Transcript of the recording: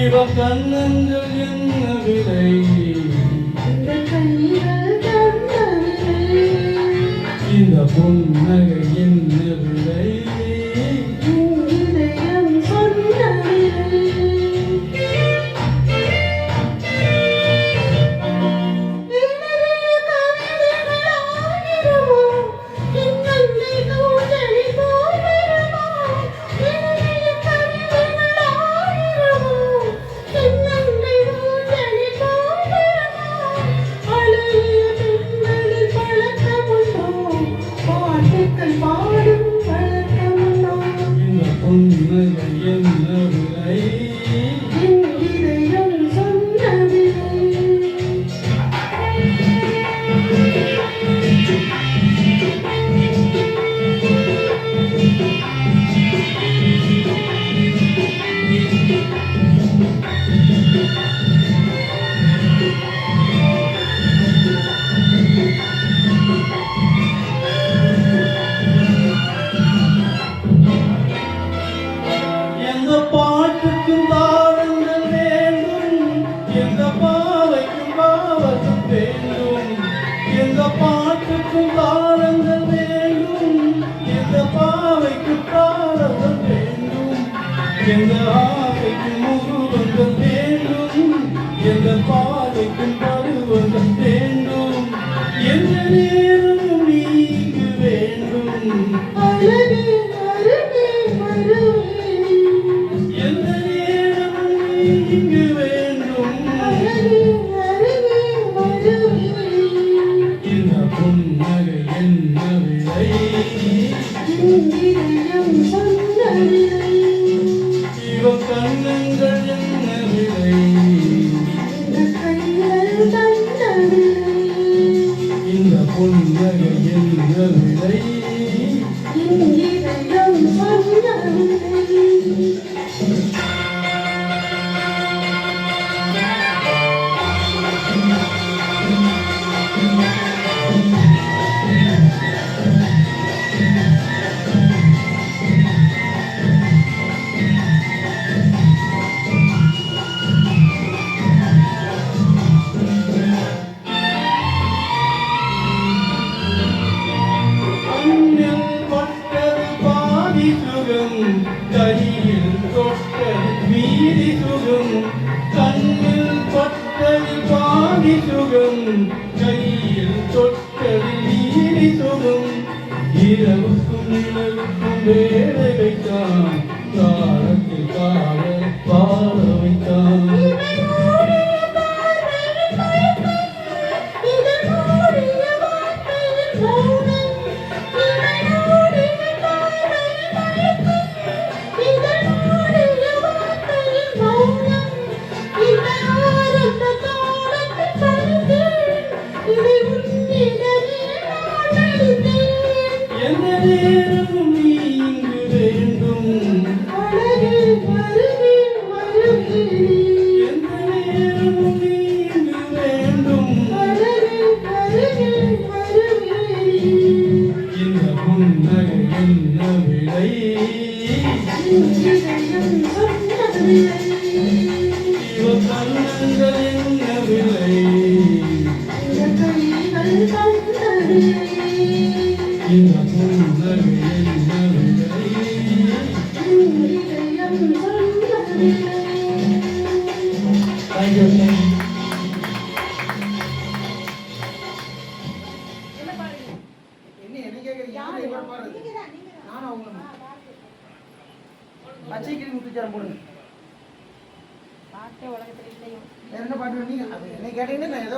இவ கண்ணங்கள் என்ன விலை, இந்த கைகள் தந்த விலை, இந்த புன்னகை என்ன விலை, இதயம் சொன்ன விலை. பாடும் பழக்கமுண்டோ இந்த புன்னகை என்ன விலை, என் இதயம் சொன்ன விலை. எந்த பாட்டுக்கும் தாளங்கள் வேண்டும், எந்த பாவைக்கும் பாவகம் வேண்டும், எந்த பாட்டுக்கும் தாளங்கள் வேண்டும், எந்த பாவைக்கும் தாளங்கள் வேண்டும், எந்த ஆவைக்கும் முருகங்கள் வேண்டும், எந்த பாவைக்கும் பருவங்கள் வேண்டும், எந்த நேரமும் நீங்கு வேண்டும், அழகே அருகே வருவே, எந்த நேரமும் நீங்கு வேண்டும். அழகே அருகே வருவே, இந்த புன்னகை என்ன விலை, என் இதயம் சொன்ன விலை. இவ கண்ணங்கள் என்ன விலை, இந்த கைகள் தந்த விலை, இந்த புன்னகை என்ன விலை. என் இதயம் சொன்ன விலை. கண்ணில் பட்டது பாதி சுகம், கையில் தொட்டது மீதி சுகம், கண்ணில் பட்டது பாதி சுகம், கையில் தொட்டது மீதி சுகம், இரவுக்கும் நிலவுக்கும் வேலை வைத்தான், காலத்தில் காவல் பாட வைத்தான். எந்த நேரமும் நீங்கு வேண்டும், எந்த நேரமும் நீங்கு வேண்டும். இந்த புன்னகை என்ன விலை, இவ கண்ணங்கள் என்ன விலை, இந்த புன்னகை என்ன விலை. Thank you. என்ன கேக்குறீங்க? நானும் அவங்க பச்சை கிளி முத்துச்சாரம் போடுங்க. பாட்டே உலகத்துல இல்லையோ வேற என்ன பாட்டு நீங்க அது என்ன கேட்டீங்கன்னா நான் ஏதோ